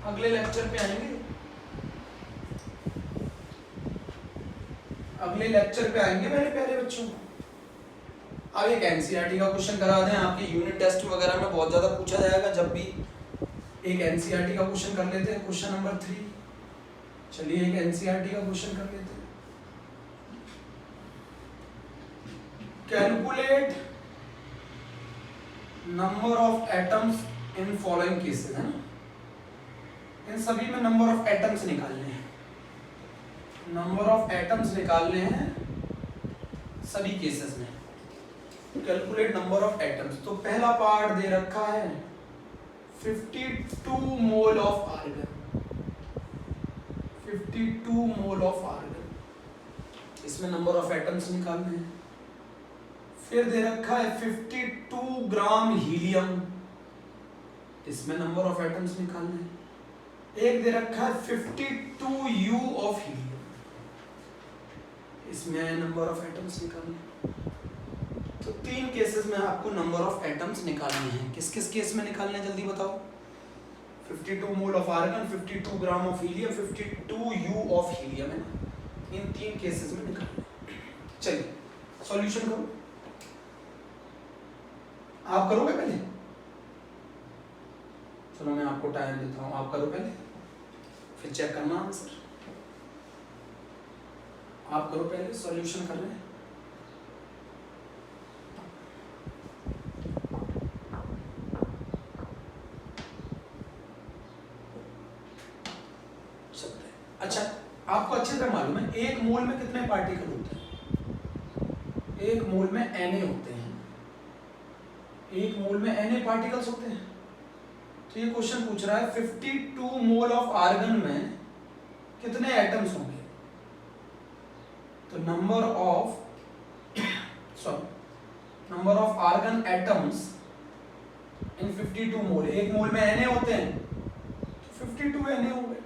S1: अगले लेक्चर पे आएंगे, अगले लेक्चर पे आएंगे मेरे प्यारे बच्चों। अब एक एनसीईआरटी का क्वेश्चन करा दें, आपके यूनिट टेस्ट वगैरह में बहुत ज्यादा पूछा जाएगा, जब भी एक एनसीईआरटी का क्वेश्चन कर लेते हैं, क्वेश्चन नंबर 3। चलिए एक एनसीईआरटी का क्वेश्चन कर लेते हैं। Calculate number of atoms in following cases, है ना, इन सभी में नंबर ऑफ एटम्स निकालने हैं, नंबर ऑफ एटम्स निकालने हैं सभी केसेस में। कैलकुलेट नंबर ऑफ एटम्स, तो पहला पार्ट दे रखा है 52 mole of argon, 52 mole of argon, इसमें नंबर ऑफ एटम्स निकालने हैं। फिर दे रखा है 52 ग्राम हीलियम, इसमें नंबर ऑफ एटम्स निकालने हैं। एक दे रखा है 52 यू ऑफ हीलियम, इसमें नंबर ऑफ एटम्स निकालने। तो 3 केसेस में आपको नंबर ऑफ एटम्स निकालने हैं। किस किस केस में निकालने हैं जल्दी बताओ? 52 mole of argon, 52 gram of helium, 52 u of helium, है ना, इन 3 केसेस में निकालने। चलिए सॉल्यूशन करो, आप करोगे पहले? चलो मैं आपको टाइम देता हूं, आप करो पहले, फिर चेक करना आंसर। आप करो पहले, सॉल्यूशन कर रहे हैं। अच्छा, आपको अच्छी तरह मालूम है एक मोल में कितने पार्टिकल होते हैं? एक मोल में Na होते हैं, एक मोल में Na पार्टिकल्स होते हैं। तो ये क्वेश्चन पूछ रहा है 52 मोल ऑफ आर्गन में कितने एटम्स होंगे? तो number of argon atoms in 52 mole, एक मोल में Na होते हैं तो 52 Na हो गए।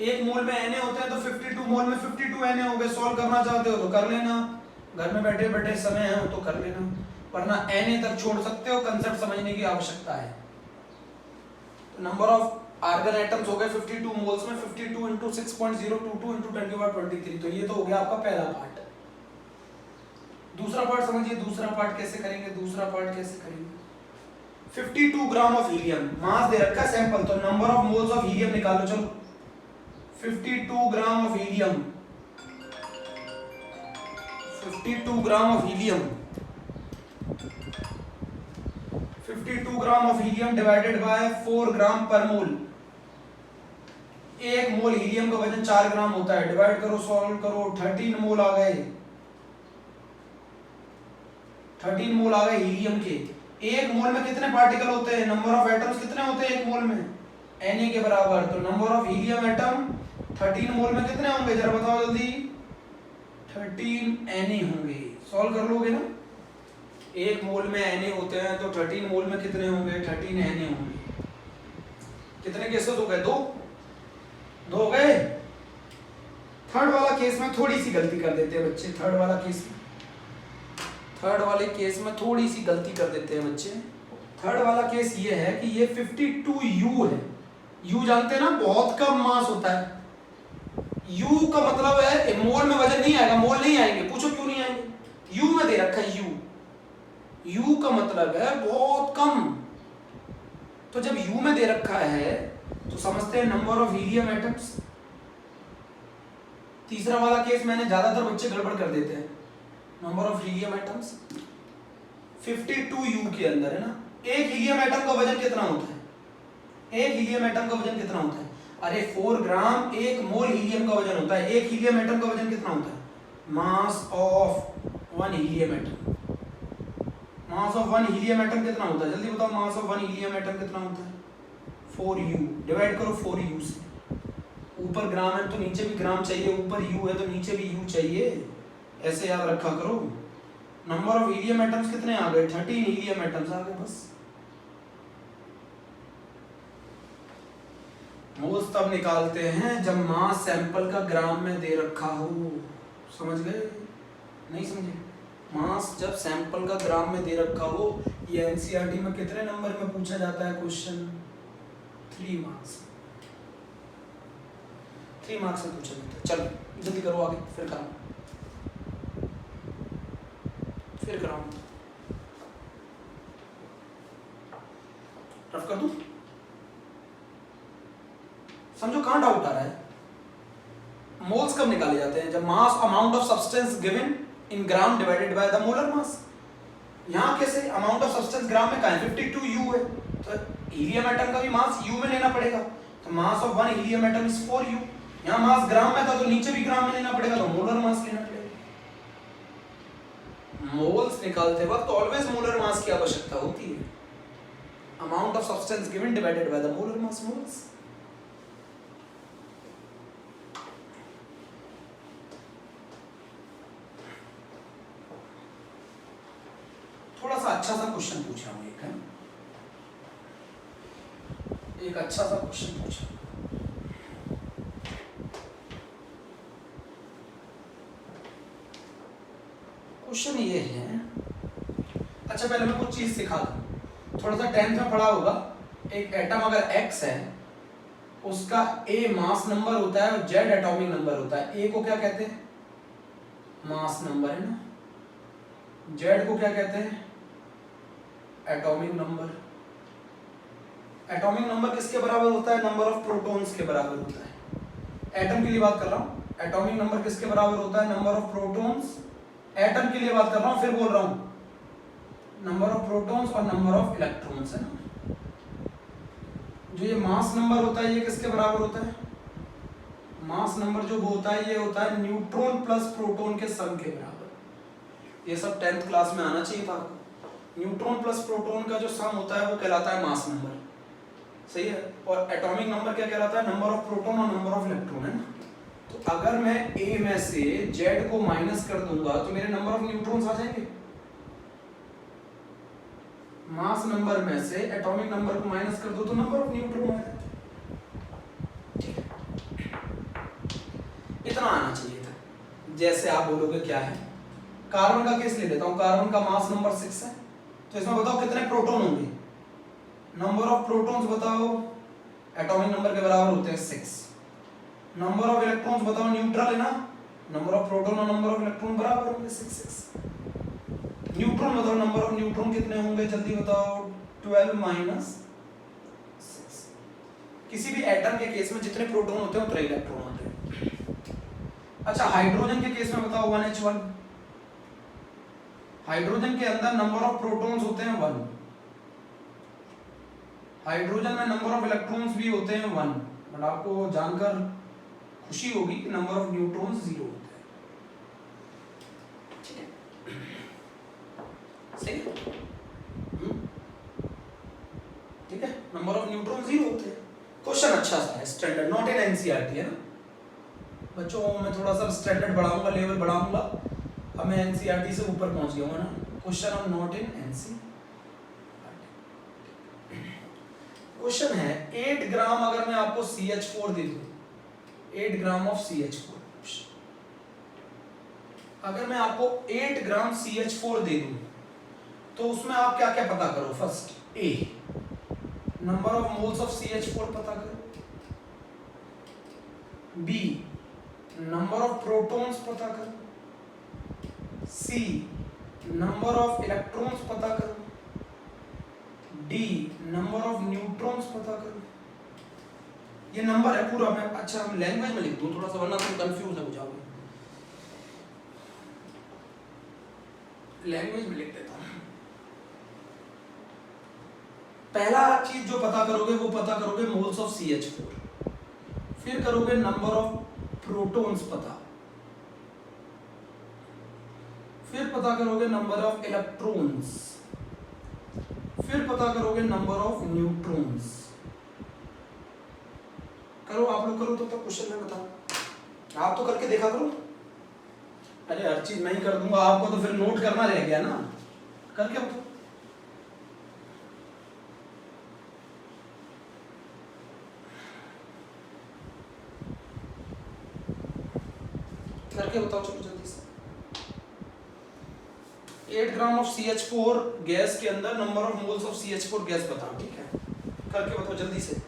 S1: एक मोल में Na होते हैं तो 52 मोल में 52 Na हो गए। सॉल्व करना चाहते हो तो कर लेना, घर में बैठे बैठे समय है तो कर लेना, वरना Na तक छोड़ सकते हो, कंसेप्ट समझने की आवश्यकता है। तो नंबर ऑफ आर्गन एटम्स हो गए 52 मोल्स में 52 इंटू 6.022 इंटू 10⁻23। तो ये तो हो गया आपका पहला पार्ट। दूसरा पार्ट समझिए, दूसरा पार्ट कैसे करेंगे? दूसरा पार्ट कैसे करेंगे? 52 ग्राम ऑफ हीलियम, मास दे रखा सैंपल, तो number of moles of helium निकालो। चलो 52 gram of helium, 52 gram of helium, 52 gram of helium divided by 4 ग्राम पर मोल। एक मोल हीलियम का वजन 4 ग्राम होता है, डिवाइड करो, सॉल्व करो, 13 मोल आ गए, 13 मोल आ गए हीलियम के। एक मोल में कितने पार्टिकल होते हैं? नंबर ऑफ एटम्स कितने होते हैं एक मोल में? Na के बराबर। तो नंबर ऑफ हीलियम एटम 13 मोल में कितने होंगे जरा बताओ जल्दी? 13 Na होंगे। सॉल्व कर लोगे ना? एक मोल में Na होते हैं तो 13 मोल में कितने होंगे? 13 Na होंगे। कितने केसेस हो गए? दो हो गए। थर्ड वाला केस में थोड़ी सी गलती कर देते हैं बच्चे, थर्ड वाले केस में थोड़ी सी गलती कर देते हैं बच्चे। थर्ड वाला केस ये है कि ये 52 U है। U जानते हैं ना, बहुत कम मास होता है, U का मतलब है मोल में वजन नहीं आएगा, मोल नहीं आएंगे, पूछो क्यों नहीं आएंगे? U में दे रखा है U का मतलब है बहुत कम। तो जब U में दे रखा है तो समझते हैं नंबर ऑफ हीलियम एटम्स। तीसरा वाला केस मैंने ज्यादातर बच्चे गड़बड़ कर देते हैं, number of helium atoms 52 U के अंदर है ना। एक हीलियम एटम का वजन कितना होता है? एक हीलियम एटम का वजन कितना होता है? अरे 4 ग्राम 1 मोल हीलियम का वजन होता है। एक हीलियम एटम का वजन कितना होता है? Mass of 1 helium atom. Mass of 1 helium atom कितना होता है? जल्दी बताओ, मास ऑफ 1 हीलियम एटम कितना होता है? 4U। डिवाइड करो 4U से। ऊपर ग्राम है तो नीचे भी ग्राम चाहिए, ऊपर U है तो नीचे भी U चाहिए, ऐसे याद रखा करो। नंबर ऑफ हीलियम एटम्स कितने आ गए? 13 हीलियम एटम्स आ गए बस। मोल्स तब निकालते हैं जब मास सैंपल का ग्राम में दे रखा हो। समझ गए? नहीं समझे? मास जब सैंपल का ग्राम में दे रखा हो। ये एनसीईआरटी में कितने नंबर में पूछा जाता है क्वेश्चन? 3 मार्क्स। 3 मार्क्स से पूछा जाता है। चलो जल्दी करो आगे, फिर कराऊं। रफ कर दूं? समझो कहां डाउट आ रहा है। मोल्स कब निकाले जाते हैं? जब mass amount of substance given in gram divided by the molar mass. यहां कैसे अमाउंट ऑफ सब्सटेंस ग्राम में कहां है? 52 U है, तो हीलियम एटम का भी मास U में लेना पड़ेगा। तो mass of 1 helium atom is 4U। यहां मास ग्राम में था तो नीचे भी ग्राम में लेना पड़ेगा, तो मोलर मास लेना पड़ेगा। मोल्स निकालते वक्त ऑलवेज मोलर मास की आवश्यकता होती है। Amount of substance given divided by the molar mass, moles. थोड़ा सा अच्छा सा क्वेश्चन पूछ रहा हूं, एक अच्छा सा क्वेश्चन पूछा। क्वेश्चन ये है, अच्छा पहले मैं कुछ चीज सिखा दूं। थोड़ा सा 10th में पढ़ा होगा, एक एटम अगर X है, उसका A मास नंबर होता है और Z एटॉमिक नंबर होता है। A को क्या कहते हैं? मास नंबर है ना। Z को क्या कहते हैं? Atomic number. एटॉमिक नंबर किसके बराबर होता है? नंबर ऑफ प्रोटॉन्स के बराबर होता है। एटम के लिए बात कर रहा हूं। एटॉमिक नंबर किसके बराबर होता है? Number of protons. एटम के लिए बात कर रहा हूं, फिर बोल रहा हूं, नंबर ऑफ प्रोटॉन्स और नंबर ऑफ इलेक्ट्रॉन्स है ना। जो ये मास नंबर होता है ये किसके बराबर होता है? मास नंबर जो होता है ये होता है न्यूट्रॉन प्लस प्रोटॉन के सम के बराबर। ये सब 10th क्लास में आना चाहिए था। न्यूट्रॉन प्लस प्रोटॉन का जो सम होता है वो कहलाता है मास नंबर, सही है। और एटॉमिक नंबर क्या कहलाता है? नंबर ऑफ प्रोटॉन और नंबर ऑफ इलेक्ट्रॉन, है ना। तो अगर मैं A में से Z को माइनस कर दूंगा तो मेरे नंबर ऑफ न्यूट्रॉन्स आ जाएंगे। मास नंबर में से एटॉमिक नंबर को माइनस कर दो तो नंबर ऑफ न्यूट्रॉन आ जाते। ठीक है, इतना आना चाहिए था। जैसे आप बोलोगे क्या है, कार्बन का केस ले लेता हूं। कार्बन का मास नंबर 6 है, तो इसमें बताओ कितने प्रोटॉन होंगे? नंबर ऑफ प्रोटॉन्स बताओ, एटॉमिक नंबर के बराबर होते हैं 6। नंबर ऑफ इलेक्ट्रॉन्स बताओ, न्यूट्रल है ना, नंबर ऑफ प्रोटॉन और नंबर ऑफ इलेक्ट्रॉन बराबर होंगे 6। न्यूट्रॉन बताओ, नंबर ऑफ न्यूट्रॉन कितने होंगे? जल्दी बताओ, 12 माइनस 6। किसी भी एटम के केस में जितने प्रोटॉन होते हैं उतने इलेक्ट्रॉन होते हैं। अच्छा, हाइड्रोजन के केस में बताओ 1H1। हाइड्रोजन के अंदर नंबर ऑफ प्रोटॉन्स होते हैं 1। हाइड्रोजन में नंबर ऑफ इलेक्ट्रॉन्स भी होते हैं 1, बट आपको जानकर खुशी होगी कि नंबर ऑफ न्यूट्रॉन्स 0 होते हैं। ठीक है, सही है। ठीक है, नंबर ऑफ न्यूट्रॉन 0 होते हैं। क्वेश्चन अच्छा सा है, स्टैंडर्ड, नॉट इन एनसीईआरटी, है ना। बच्चों मैं थोड़ा सा स्टैंडर्ड बढ़ाऊंगा, लेवल बढ़ाऊंगा। अब मैं एनसीईआरटी से ऊपर पहुंच गया हूं ना। Question on not in NCERT. Question है 8 ग्राम अगर मैं आपको CH4 दे दूं, 8 ग्राम ऑफ CH4, अगर मैं आपको 8 ग्राम CH4 दे दूं तो उसमें आप क्या क्या पता करो? First A, number of moles of CH4 पता करो। B, नंबर ऑफ प्रोटॉन्स पता करो, सी नंबर ऑफ इलेक्ट्रॉन्स पता करो, डी नंबर ऑफ न्यूट्रॉन्स पता करो। ये नंबर है पूरा। मैं अच्छा हम लैंग्वेज में लिख दूं थोड़ा सा, वरना तुम कंफ्यूज हो जाओगे। लैंग्वेज में लिख देता हूं। पहला चीज जो पता करोगे वो पता करोगे मोल्स ऑफ CH4, फिर करोगे नंबर ऑफ प्रोटॉन्स पता, फिर पता करोगे नंबर ऑफ इलेक्ट्रॉन्स, फिर पता करोगे नंबर ऑफ न्यूट्रॉन्स। करो आप लोग, करो तो क्वेश्चन में बताओ। आप तो करके देखा करो। अरे हर चीज मैं ही कर दूंगा, आपको तो फिर नोट करना रह गया ना। करके बताओ, करके बताओ चलो जल्दी से। 8 ग्राम ऑफ CH4 गैस के अंदर number of moles of CH4 gas बताओ, ठीक है? करके बताओ जल्दी से।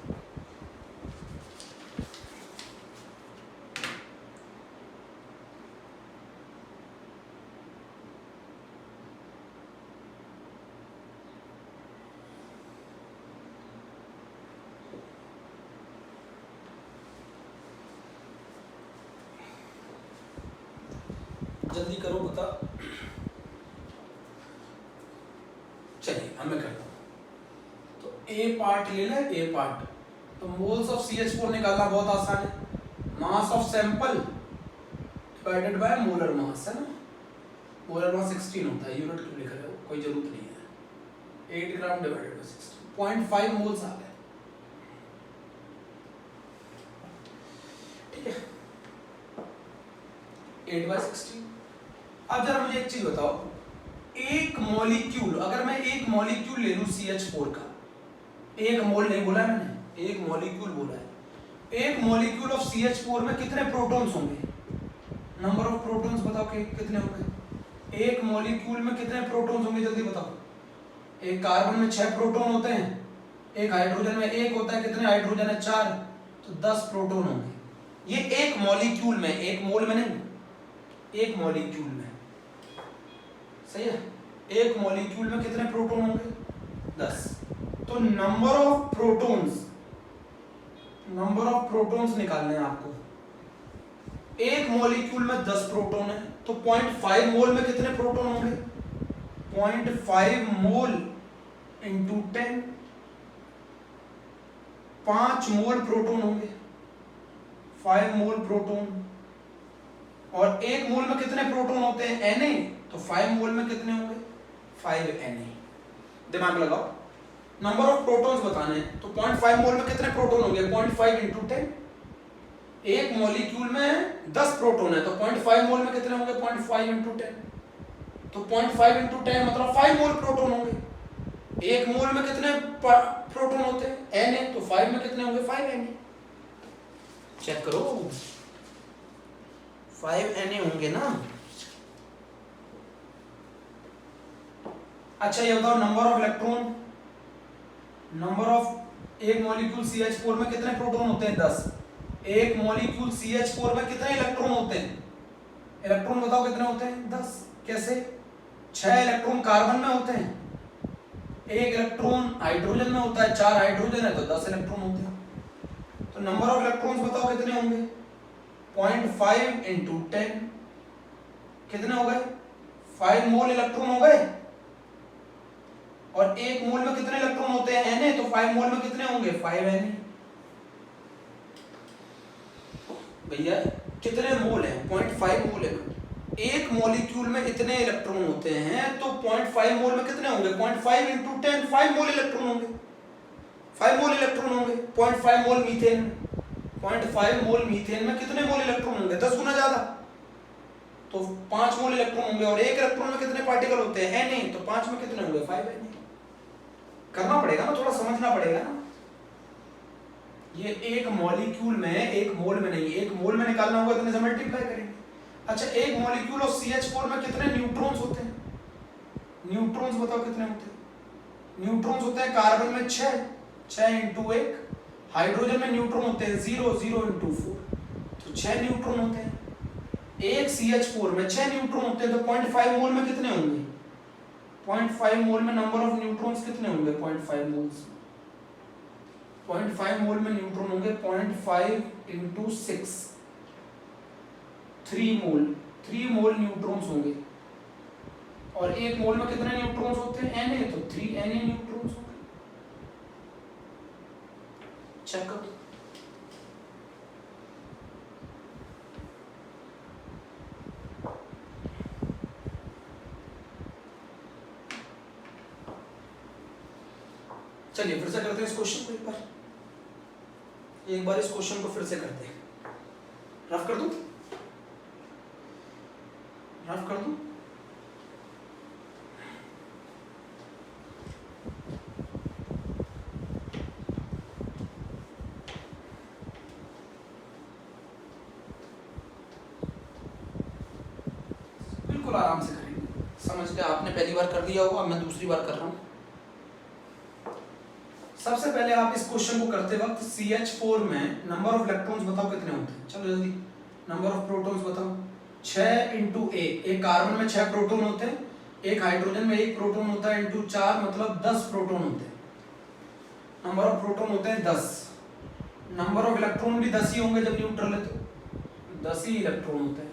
S1: जल्दी करो बता। चलिए अब मैं करता हूं। तो ए पार्ट ले ले, ए पार्ट। तो मोल्स ऑफ CH4 निकालना बहुत आसान है। Mass of sample divided by molar mass, है ना? मोलर मास 16 होता है, यूनिट क्यों लिख रहे हो, कोई जरूरत नहीं है। 8 ग्राम डिवाइडेड बाय 16, 0.5 मोल्स आ गए, ठीक है? 8/16। अब जरा मुझे एक चीज बताओ, एक मॉलिक्यूल, अगर मैं एक मॉलिक्यूल ले लूं CH4 का, एक मोल नहीं बोला मैंने, एक मॉलिक्यूल बोला है। एक मॉलिक्यूल ऑफ CH4 में कितने प्रोटॉन्स होंगे? नंबर ऑफ प्रोटॉन्स बताओ कि कितने होंगे? एक मॉलिक्यूल में कितने प्रोटॉन्स होंगे जल्दी बताओ। एक कार्बन में 6 प्रोटॉन होते हैं, एक हाइड्रोजन में 1 होता है, कितने हाइड्रोजन है? 4, तो 10 प्रोटॉन होंगे। ये एक मॉलिक्यूल में, एक मोल में नहीं, एक मॉलिक्यूल में, सही है? एक मॉलिक्यूल में कितने प्रोटॉन होंगे? 10। तो नंबर ऑफ प्रोटॉन्स निकालने हैं आपको। एक मॉलिक्यूल में 10 प्रोटॉन है, तो 0.5 मोल में कितने प्रोटॉन होंगे? 0.5 मोल इंटू 10, 5 मोल प्रोटॉन होंगे, 5 मोल प्रोटॉन। और एक मोल में कितने प्रोटॉन होते हैं? Na, तो 5 मोल में कितने होंगे? 5 Na। दिमाग लगाओ, नंबर ऑफ प्रोटॉन्स बताने हैं, तो 0.5 मोल में कितने प्रोटॉन होंगे? 0.5 इंटू 10। एक मॉलिक्यूल में 10 प्रोटॉन है, तो 0.5 मोल में कितने होंगे? 0.5 इंटू 10, तो 0.5 इंटू 10 मतलब 5 मोल प्रोटॉन होंगे। एक मोल में कितने प्रोटॉन होते हैं? Na, तो 5 में कितने होंगे? 5 Na। चेक करो, 5 Na होंगे ना। अच्छा ये बताओ number of electron, number of, एक मॉलिक्यूल CH4 में कितने प्रोटॉन होते हैं? 10। एक मॉलिक्यूल CH4 में कितने इलेक्ट्रॉन होते हैं? इलेक्ट्रॉन बताओ कितने होते हैं? 10। कैसे? 6 इलेक्ट्रॉन कार्बन में होते हैं, 1 इलेक्ट्रॉन हाइड्रोजन में होता है, 4 हाइड्रोजन है तो 10 इलेक्ट्रॉन होते हैं। तो नंबर ऑफ इलेक्ट्रॉन्स बताओ कितने होंगे? 0.5 इंटू 10, कितने हो गए? 5 मोल इलेक्ट्रॉन हो गए। और एक मोल में कितने इलेक्ट्रॉन होते हैं? Na, तो 5 मोल में कितने होंगे? 5 Na। भैया कितने मोल है? 0.5 मोल है। एक मॉलिक्यूल में इतने इलेक्ट्रॉन होते हैं, तो 0.5 मोल में कितने होंगे? 0.5 इंटू 10, 5 मोल इलेक्ट्रॉन होंगे, 5 मोल इलेक्ट्रॉन होंगे। 0.5 मोल मीथेन, 0.5 मोल मीथेन में कितने मोल इलेक्ट्रॉन होंगे? 10 गुना ज्यादा, तो 5 मोल इलेक्ट्रॉन होंगे। और एक इलेक्ट्रॉन में कितने पार्टिकल होते हैं? Na, तो 5 में कितने होंगे? 5 Na। करना पड़ेगा ना, थोड़ा समझना पड़ेगा ना। ये एक मॉलिक्यूल में, एक मोल में नहीं, एक मोल में निकालना होगा, इतने से मल्टीप्लाई करेंगे। अच्छा एक मॉलिक्यूल ऑफ CH4 में कितने न्यूट्रॉन्स होते हैं? न्यूट्रॉन्स बताओ कितने होते हैं? न्यूट्रॉन्स होते हैं कार्बन में 6 इंटू 1, हाइड्रोजन में न्यूट्रॉन होते हैं 0 इंटू 4, तो 6 न्यूट्रॉन होते हैं। एक CH4 में 6 न्यूट्रॉन होते हैं, तो 0.5 मोल में कितने होंगे? 0.5 मोल में नंबर ऑफ न्यूट्रॉन्स कितने होंगे? 0.5 मोल्स 0.5 मोल में न्यूट्रॉन होंगे 0.5 × 6 3 मोल 3 मोल न्यूट्रॉन्स होंगे। और एक मोल में कितने न्यूट्रॉन्स होते हैं? Na, तो 3 Na न्यूट्रॉन्स होंगे। चेक करो। चलिए फिर से करते हैं इस क्वेश्चन को एक बार इस क्वेश्चन को फिर से करते हैं। रफ कर दूं? रफ कर दूं? बिल्कुल आराम से करेंगे, समझ के। आपने पहली बार कर दिया होगा, मैं दूसरी बार कर रहा हूं। सबसे पहले आप इस क्वेश्चन को करते वक्त CH4 में नंबर ऑफ इलेक्ट्रॉन्स बताओ कितने होते हैं। चलो जल्दी, नंबर ऑफ प्रोटॉन्स बताओ। 6 × A, एक कार्बन में 6 प्रोटॉन होते हैं, एक हाइड्रोजन में 1 प्रोटॉन होता है, × 4 मतलब 10 प्रोटॉन होते हैं। नंबर ऑफ प्रोटॉन होते हैं 10। नंबर ऑफ इलेक्ट्रॉन भी 10 ही होंगे, जब न्यूट्रल है तो 10 ही इलेक्ट्रॉन होते हैं।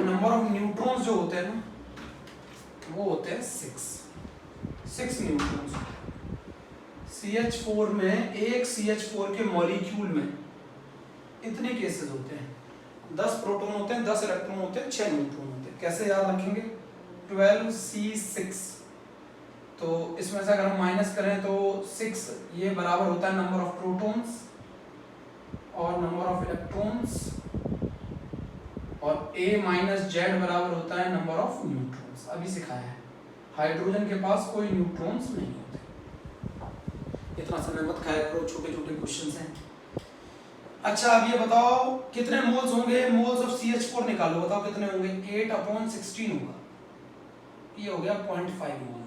S1: नंबर ऑफ न्यूट्रॉन्स जो होते हैं ना, वो होते हैं 6 न्यूट्रॉन्स। CH4 में एक CH4 के मॉलिक्यूल में इतने केसेस होते हैं, 10 प्रोटॉन होते हैं, 10 इलेक्ट्रॉन होते हैं, 6 न्यूट्रॉन होते हैं। कैसे याद रखेंगे? 12C6, तो इसमें से अगर हम माइनस करें तो 6 ये बराबर होता है नंबर ऑफ प्रोटॉन्स और नंबर ऑफ इलेक्ट्रॉन्स, और A - Z बराबर होता है नंबर ऑफ न्यूट्रॉन्स। अभी सिखाया है, हाइड्रोजन के पास कोई न्यूट्रॉन्स नहीं होते। इतना समय मत खाया करो, छोटे छोटे क्वेश्चंस हैं। अच्छा अब ये बताओ कितने मोल्स होंगे? मोल्स ऑफ CH4 निकालो, बताओ कितने होंगे? 8/16 होगा। ये हो गया 0.5 मोल।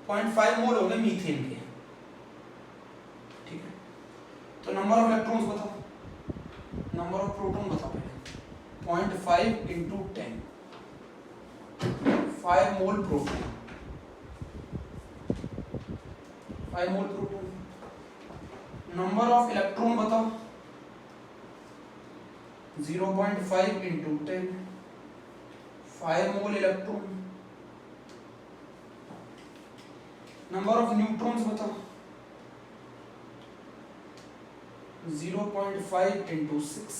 S1: 0.5 मोल होंगे मीथेन के, ठीक है। तो नंबर ऑफ इलेक्ट्रॉन्स बताओ, नंबर ऑफ प्रोटॉन बताओ पहले। 0.5 × 10, 5 mole proton, 5 mole proton. Number of electron बताओ, 0.5 × 10, 5 mole electron. Number of neutrons बताओ, 0.5 × 6,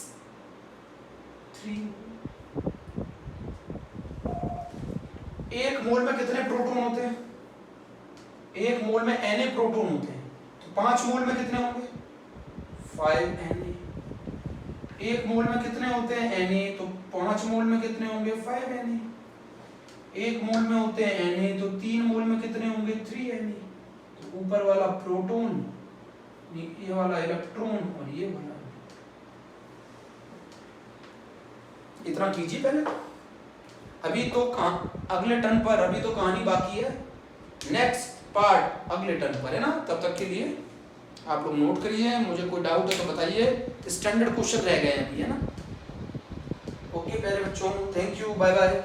S1: 3। एक मोल में कितने प्रोटॉन होते हैं? एक मोल में Na प्रोटॉन होते हैं, तो 5 मोल में कितने होंगे? 5 Na। एक मोल में कितने होते हैं? Na, तो 5 मोल में कितने होंगे? 5 Na। एक मोल में होते हैं Na, तो 3 मोल में कितने होंगे? 3 Na। तो ऊपर वाला प्रोटॉन, ये वाला इलेक्ट्रॉन और ये वाला। इतना कीजिए पहले। अभी तो अगले टर्न पर, अभी तो कहानी बाकी है। नेक्स्ट पार्ट अगले टर्न पर है ना, तब तक के लिए आप लोग नोट करिए। मुझे कोई डाउट है तो बताइए। स्टैंडर्ड क्वेश्चन रह गए हैं अभी, है ना। ओके प्यारे बच्चों, थैंक यू, बाय बाय।